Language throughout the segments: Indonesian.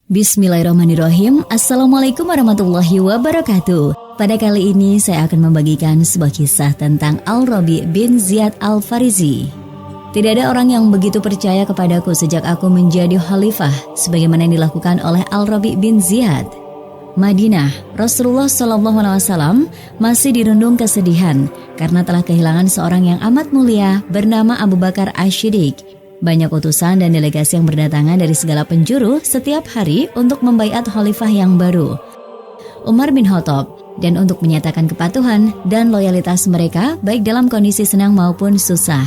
Bismillahirrahmanirrahim. Assalamualaikum warahmatullahi wabarakatuh. Pada kali ini saya akan membagikan sebuah kisah tentang Al-Rabi' bin Ziyad Al-Farizi. Tidak ada orang yang begitu percaya kepadaku sejak aku menjadi khalifah sebagaimana yang dilakukan oleh Al-Rabi' bin Ziyad. Madinah, Rasulullah SAW masih dirundung kesedihan karena telah kehilangan seorang yang amat mulia bernama Abu Bakar Asy-Syiddiq. Banyak utusan dan delegasi yang berdatangan dari segala penjuru setiap hari untuk membaiat khalifah yang baru, Umar bin Khattab, dan untuk menyatakan kepatuhan dan loyalitas mereka baik dalam kondisi senang maupun susah.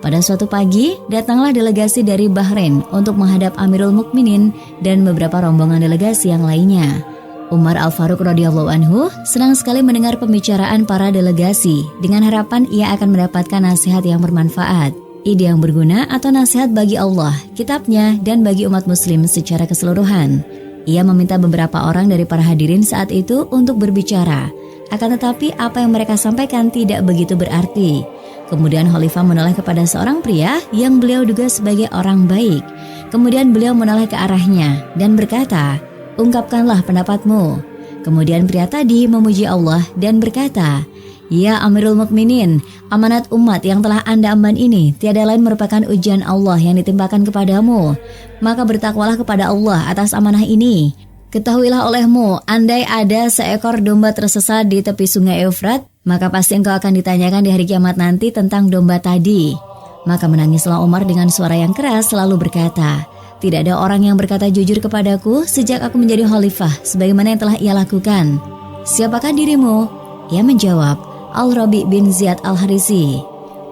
Pada suatu pagi, datanglah delegasi dari Bahrain untuk menghadap Amirul Mukminin dan beberapa rombongan delegasi yang lainnya. Umar Al-Faruq radhiyallahu anhu senang sekali mendengar pembicaraan para delegasi dengan harapan ia akan mendapatkan nasihat yang bermanfaat, ide yang berguna atau nasihat bagi Allah, kitabnya, dan bagi umat muslim secara keseluruhan. Ia meminta beberapa orang dari para hadirin saat itu untuk berbicara. Akan tetapi apa yang mereka sampaikan tidak begitu berarti. Kemudian Khalifah menoleh kepada seorang pria yang beliau duga sebagai orang baik. Kemudian beliau menoleh ke arahnya dan berkata, "Ungkapkanlah pendapatmu." Kemudian pria tadi memuji Allah dan berkata, "Ya Amirul Mukminin, amanat umat yang telah Anda emban ini tiada lain merupakan ujian Allah yang ditimpakan kepadamu. Maka bertakwalah kepada Allah atas amanah ini. Ketahuilah olehmu, andai ada seekor domba tersesat di tepi sungai Eufrat, maka pasti engkau akan ditanyakan di hari kiamat nanti tentang domba tadi." Maka menangislah Umar dengan suara yang keras lalu berkata, "Tidak ada orang yang berkata jujur kepadaku sejak aku menjadi khalifah sebagaimana yang telah ia lakukan. Siapakah dirimu?" Ia menjawab, "Al-Rabi' bin Ziyad Al-Farizi."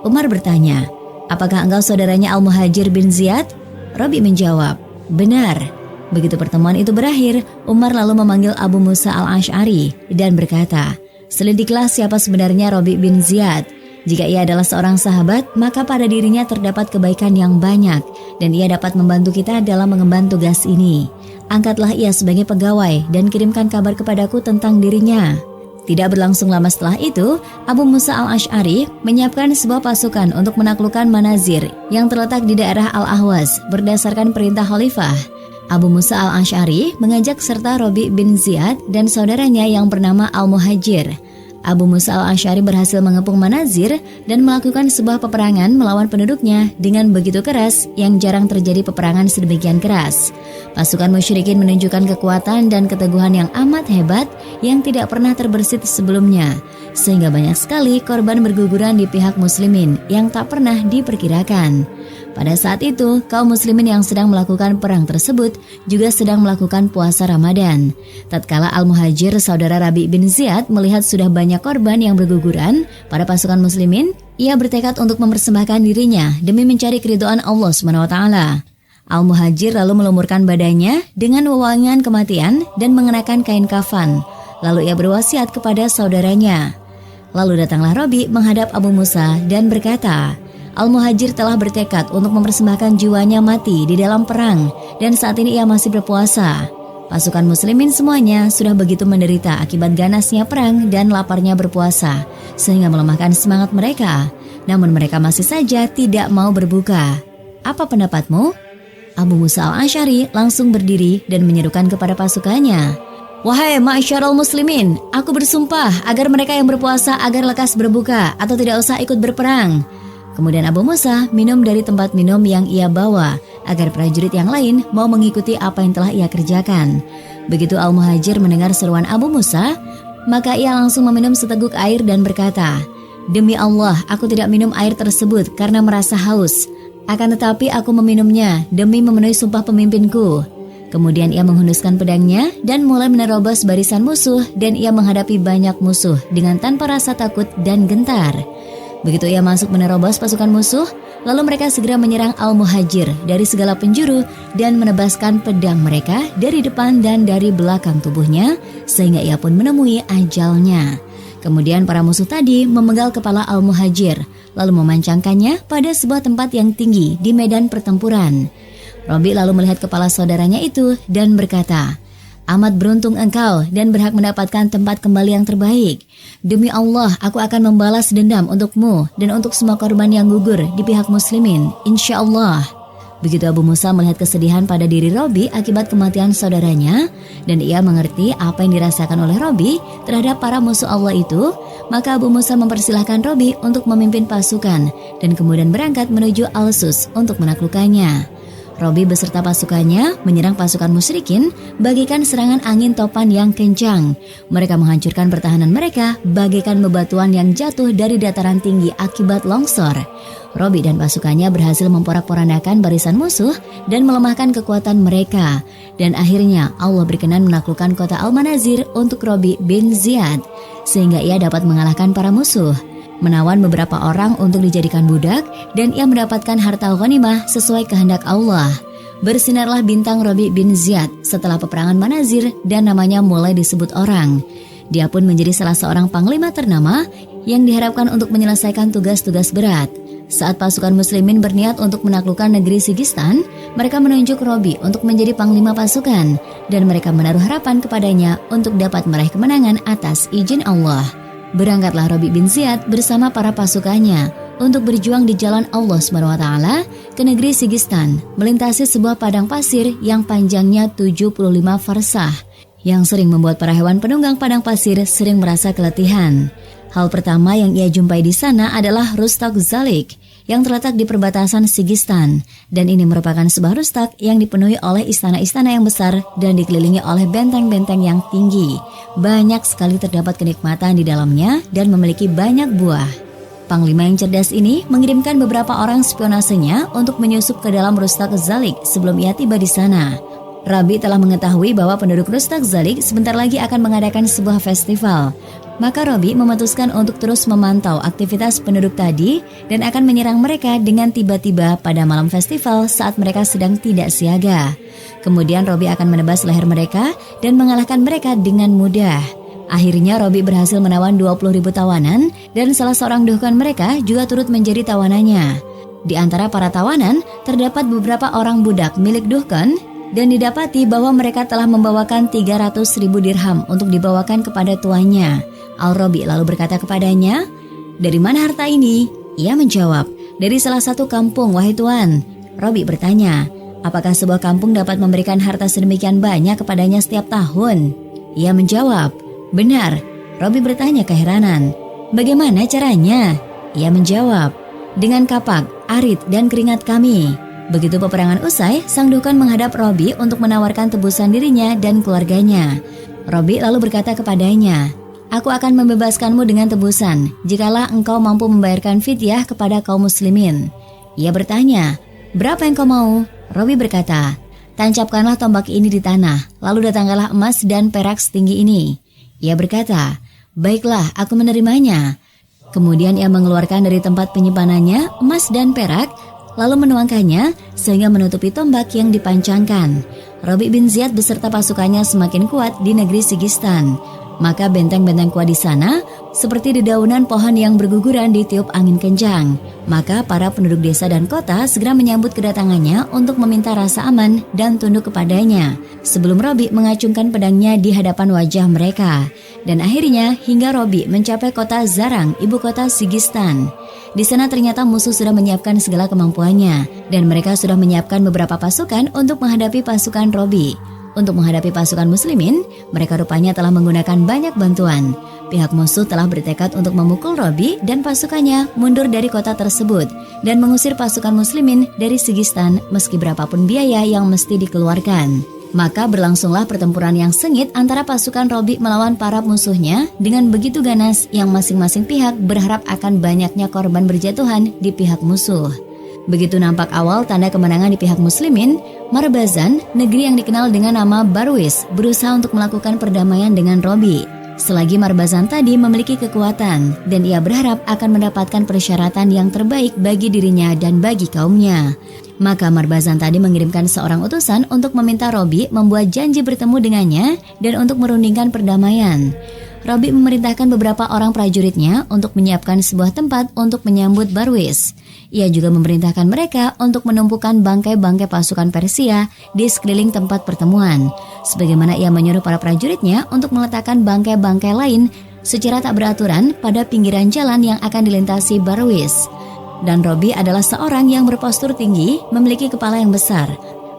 Umar bertanya, "Apakah engkau saudaranya Al-Muhajir bin Ziyad?" Rabi' menjawab, "Benar." Begitu pertemuan itu berakhir, Umar lalu memanggil Abu Musa Al-Asy'ari dan berkata, "Selidiklah siapa sebenarnya Rabi' bin Ziyad. Jika ia adalah seorang sahabat, maka pada dirinya terdapat kebaikan yang banyak dan ia dapat membantu kita dalam mengemban tugas ini. Angkatlah ia sebagai pegawai dan kirimkan kabar kepadaku tentang dirinya." Tidak berlangsung lama setelah itu, Abu Musa Al-Asy'ari menyiapkan sebuah pasukan untuk menaklukkan Manazir yang terletak di daerah Al-Ahwaz berdasarkan perintah khalifah. Abu Musa Al-Asy'ari mengajak serta Rabi' bin Ziyad dan saudaranya yang bernama Al-Muhajir. Abu Musa Al-Asy'ari berhasil mengepung Manazir dan melakukan sebuah peperangan melawan penduduknya dengan begitu keras yang jarang terjadi peperangan sedemikian keras. Pasukan musyrikin menunjukkan kekuatan dan keteguhan yang amat hebat yang tidak pernah terbersit sebelumnya, sehingga banyak sekali korban berguguran di pihak muslimin yang tak pernah diperkirakan. Pada saat itu, kaum muslimin yang sedang melakukan perang tersebut juga sedang melakukan puasa Ramadan. Tatkala Al-Muhajir, saudara Rabi' bin Ziyad, melihat sudah banyak korban yang berguguran pada pasukan muslimin, ia bertekad untuk mempersembahkan dirinya demi mencari keridhaan Allah SWT. Al-Muhajir lalu melumurkan badannya dengan wewangian kematian dan mengenakan kain kafan. Lalu ia berwasiat kepada saudaranya. Lalu datanglah Rabi' menghadap Abu Musa dan berkata, "Al-Muhajir telah bertekad untuk mempersembahkan jiwanya mati di dalam perang dan saat ini ia masih berpuasa." Pasukan muslimin semuanya sudah begitu menderita akibat ganasnya perang dan laparnya berpuasa, sehingga melemahkan semangat mereka. Namun mereka masih saja tidak mau berbuka. "Apa pendapatmu?" Abu Musa Al-Asy'ari langsung berdiri dan menyerukan kepada pasukannya, "Wahai ma'syaral muslimin, aku bersumpah agar mereka yang berpuasa agar lekas berbuka atau tidak usah ikut berperang." Kemudian Abu Musa minum dari tempat minum yang ia bawa agar prajurit yang lain mau mengikuti apa yang telah ia kerjakan. Begitu Al-Muhajir mendengar seruan Abu Musa, maka ia langsung meminum seteguk air dan berkata, "Demi Allah, aku tidak minum air tersebut karena merasa haus. Akan tetapi aku meminumnya demi memenuhi sumpah pemimpinku." Kemudian ia menghunuskan pedangnya dan mulai menerobos barisan musuh dan ia menghadapi banyak musuh dengan tanpa rasa takut dan gentar. Begitu ia masuk menerobos pasukan musuh, lalu mereka segera menyerang Al-Muhajir dari segala penjuru dan menebaskan pedang mereka dari depan dan dari belakang tubuhnya, sehingga ia pun menemui ajalnya. Kemudian para musuh tadi memenggal kepala Al-Muhajir, lalu memancangkannya pada sebuah tempat yang tinggi di medan pertempuran. Rabi' lalu melihat kepala saudaranya itu dan berkata, "Amat beruntung engkau dan berhak mendapatkan tempat kembali yang terbaik. Demi Allah, aku akan membalas dendam untukmu dan untuk semua korban yang gugur di pihak muslimin, insya Allah." Begitu Abu Musa melihat kesedihan pada diri Robi akibat kematian saudaranya, dan ia mengerti apa yang dirasakan oleh Robi terhadap para musuh Allah itu, maka Abu Musa mempersilahkan Robi untuk memimpin pasukan dan kemudian berangkat menuju Al-Sus untuk menaklukkannya. Robi beserta pasukannya menyerang pasukan musyrikin bagaikan serangan angin topan yang kencang. Mereka menghancurkan pertahanan mereka bagaikan bebatuan yang jatuh dari dataran tinggi akibat longsor. Robi dan pasukannya berhasil memporak-porandakan barisan musuh dan melemahkan kekuatan mereka. Dan akhirnya Allah berkenan menaklukkan kota Al-Manazir untuk Robi bin Ziyad, sehingga ia dapat mengalahkan para musuh, menawan beberapa orang untuk dijadikan budak, dan ia mendapatkan harta ghanimah sesuai kehendak Allah. Bersinarlah bintang Robi bin Ziyad setelah peperangan Manazir dan namanya mulai disebut orang. Dia pun menjadi salah seorang panglima ternama yang diharapkan untuk menyelesaikan tugas-tugas berat. Saat pasukan muslimin berniat untuk menaklukkan negeri Sigistan, mereka menunjuk Robi untuk menjadi panglima pasukan, dan mereka menaruh harapan kepadanya untuk dapat meraih kemenangan atas izin Allah. Berangkatlah Robi bin Ziyad bersama para pasukannya untuk berjuang di jalan Allah SWT ke negeri Sigistan, melintasi sebuah padang pasir yang panjangnya 75 farsah, yang sering membuat para hewan penunggang padang pasir sering merasa keletihan. Hal pertama yang ia jumpai di sana adalah Rustak Zalik yang terletak di perbatasan Sigistan, dan ini merupakan sebuah rustak yang dipenuhi oleh istana-istana yang besar dan dikelilingi oleh benteng-benteng yang tinggi. Banyak sekali terdapat kenikmatan di dalamnya dan memiliki banyak buah. Panglima yang cerdas ini mengirimkan beberapa orang spionasenya untuk menyusup ke dalam Rustak Zalik sebelum ia tiba di sana. Rabi telah mengetahui bahwa penduduk Rustak Zalik sebentar lagi akan mengadakan sebuah festival. Maka Robi memutuskan untuk terus memantau aktivitas penduduk tadi dan akan menyerang mereka dengan tiba-tiba pada malam festival saat mereka sedang tidak siaga. Kemudian Robi akan menebas leher mereka dan mengalahkan mereka dengan mudah. Akhirnya Robi berhasil menawan 20.000 tawanan dan salah seorang duhkan mereka juga turut menjadi tawanannya. Di antara para tawanan terdapat beberapa orang budak milik duhkan, dan didapati bahwa mereka telah membawakan 300.000 dirham untuk dibawakan kepada tuannya. Al-Robi lalu berkata kepadanya, "Dari mana harta ini?" Ia menjawab, "Dari salah satu kampung, wahai tuan." Robi bertanya, "Apakah sebuah kampung dapat memberikan harta sedemikian banyak kepadanya setiap tahun?" Ia menjawab, "Benar." Robi bertanya keheranan, "Bagaimana caranya?" Ia menjawab, "Dengan kapak, arit, dan keringat kami." Begitu peperangan usai, sang duhkan menghadap Robi untuk menawarkan tebusan dirinya dan keluarganya. Robi lalu berkata kepadanya, "Aku akan membebaskanmu dengan tebusan, jikalau engkau mampu membayarkan fidyah kepada kaum muslimin." Ia bertanya, "Berapa yang kau mau?" Robi berkata, "Tancapkanlah tombak ini di tanah, lalu datangkanlah emas dan perak setinggi ini." Ia berkata, "Baiklah, aku menerimanya." Kemudian ia mengeluarkan dari tempat penyimpanannya emas dan perak, lalu menuangkannya sehingga menutupi tombak yang dipancangkan. Robi bin Ziyad beserta pasukannya semakin kuat di negeri Sigistan. Maka benteng-benteng kuat di sana seperti dedaunan pohon yang berguguran ditiup angin kencang. Maka para penduduk desa dan kota segera menyambut kedatangannya untuk meminta rasa aman dan tunduk kepadanya, sebelum Robi mengacungkan pedangnya di hadapan wajah mereka. Dan akhirnya hingga Robi mencapai kota Zarang, ibu kota Sigistan. Di sana ternyata musuh sudah menyiapkan segala kemampuannya, dan mereka sudah menyiapkan beberapa pasukan untuk menghadapi pasukan Robi. Untuk menghadapi pasukan muslimin, mereka rupanya telah menggunakan banyak bantuan. Pihak musuh telah bertekad untuk memukul Robi dan pasukannya mundur dari kota tersebut dan mengusir pasukan muslimin dari Sigistan meski berapapun biaya yang mesti dikeluarkan. Maka berlangsunglah pertempuran yang sengit antara pasukan Robi melawan para musuhnya dengan begitu ganas yang masing-masing pihak berharap akan banyaknya korban berjatuhan di pihak musuh. Begitu nampak awal tanda kemenangan di pihak muslimin, Marbazan, negeri yang dikenal dengan nama Barwis, berusaha untuk melakukan perdamaian dengan Robi. Selagi Marbazan tadi memiliki kekuatan, dan ia berharap akan mendapatkan persyaratan yang terbaik bagi dirinya dan bagi kaumnya. Maka Marbazan tadi mengirimkan seorang utusan untuk meminta Robi membuat janji bertemu dengannya dan untuk merundingkan perdamaian. Robi memerintahkan beberapa orang prajuritnya untuk menyiapkan sebuah tempat untuk menyambut Barwis. Ia juga memerintahkan mereka untuk menumpukan bangkai-bangkai pasukan Persia di sekeliling tempat pertemuan, sebagaimana ia menyuruh para prajuritnya untuk meletakkan bangkai-bangkai lain secara tak beraturan pada pinggiran jalan yang akan dilintasi Barwis. Dan Robi adalah seorang yang berpostur tinggi, memiliki kepala yang besar,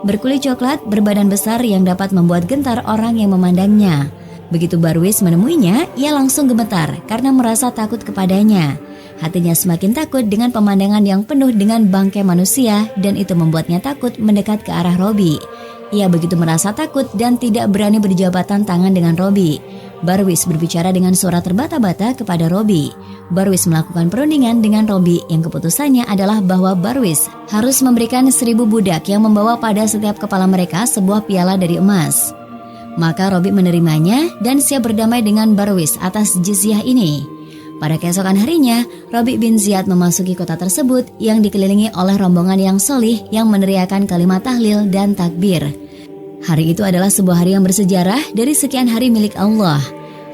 berkulit coklat, berbadan besar yang dapat membuat gentar orang yang memandangnya. Begitu Barwis menemuinya, ia langsung gemetar karena merasa takut kepadanya. Hatinya semakin takut dengan pemandangan yang penuh dengan bangkai manusia dan itu membuatnya takut mendekat ke arah Robi. Ia begitu merasa takut dan tidak berani berjabatan tangan dengan Robi. Barwis berbicara dengan suara terbata-bata kepada Robi. Barwis melakukan perundingan dengan Robi yang keputusannya adalah bahwa Barwis harus memberikan 1000 budak yang membawa pada setiap kepala mereka sebuah piala dari emas. Maka Robi menerimanya dan siap berdamai dengan Barwis atas jizyah ini. Pada keesokan harinya, Robi bin Ziyad memasuki kota tersebut yang dikelilingi oleh rombongan yang solih yang meneriakan kalimat tahlil dan takbir. Hari itu adalah sebuah hari yang bersejarah dari sekian hari milik Allah.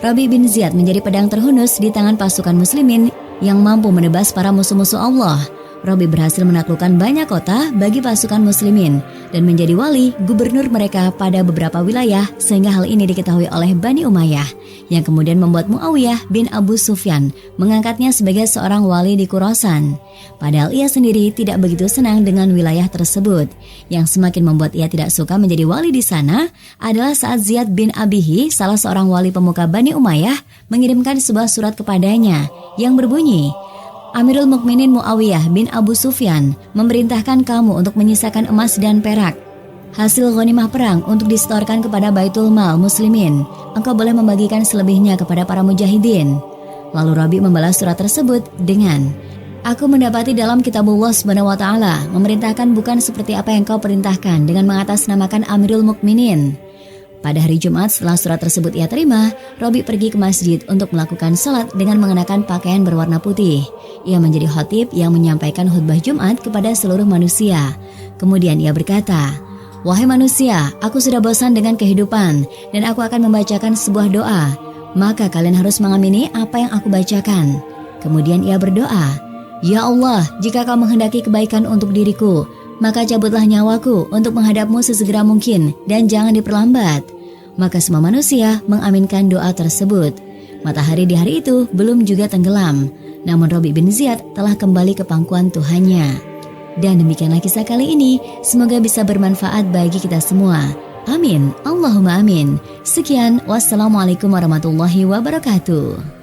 Robi bin Ziyad menjadi pedang terhunus di tangan pasukan muslimin yang mampu menebas para musuh-musuh Allah. Robi berhasil menaklukkan banyak kota bagi pasukan muslimin dan menjadi wali gubernur mereka pada beberapa wilayah sehingga hal ini diketahui oleh Bani Umayyah yang kemudian membuat Muawiyah bin Abu Sufyan mengangkatnya sebagai seorang wali di Khurasan. Padahal ia sendiri tidak begitu senang dengan wilayah tersebut. Yang semakin membuat ia tidak suka menjadi wali di sana adalah saat Ziyad bin Abihi, salah seorang wali pemuka Bani Umayyah, mengirimkan sebuah surat kepadanya yang berbunyi, Amirul Mukminin Muawiyah bin Abu Sufyan memerintahkan kamu untuk menyisakan emas dan perak, hasil ghanimah perang untuk disetorkan kepada Baitul Mal Muslimin. Engkau boleh membagikan selebihnya kepada para mujahidin. Lalu Robi membalas surat tersebut dengan, Aku mendapati dalam kitabullah SWT memerintahkan bukan seperti apa yang kau perintahkan dengan mengatasnamakan Amirul Mukminin. Pada hari Jumat setelah surat tersebut ia terima, Robi pergi ke masjid untuk melakukan salat dengan mengenakan pakaian berwarna putih. Ia menjadi khatib yang menyampaikan khutbah Jumat kepada seluruh manusia. Kemudian ia berkata, Wahai manusia, aku sudah bosan dengan kehidupan dan aku akan membacakan sebuah doa. Maka kalian harus mengamini apa yang aku bacakan. Kemudian ia berdoa, Ya Allah, jika kau menghendaki kebaikan untuk diriku, maka cabutlah nyawaku untuk menghadapmu sesegera mungkin dan jangan diperlambat. Maka semua manusia mengaminkan doa tersebut. Matahari di hari itu belum juga tenggelam, namun Robi bin Ziyad telah kembali ke pangkuan Tuhannya. Dan demikianlah kisah kali ini, semoga bisa bermanfaat bagi kita semua. Amin, Allahumma amin. Sekian, wassalamualaikum warahmatullahi wabarakatuh.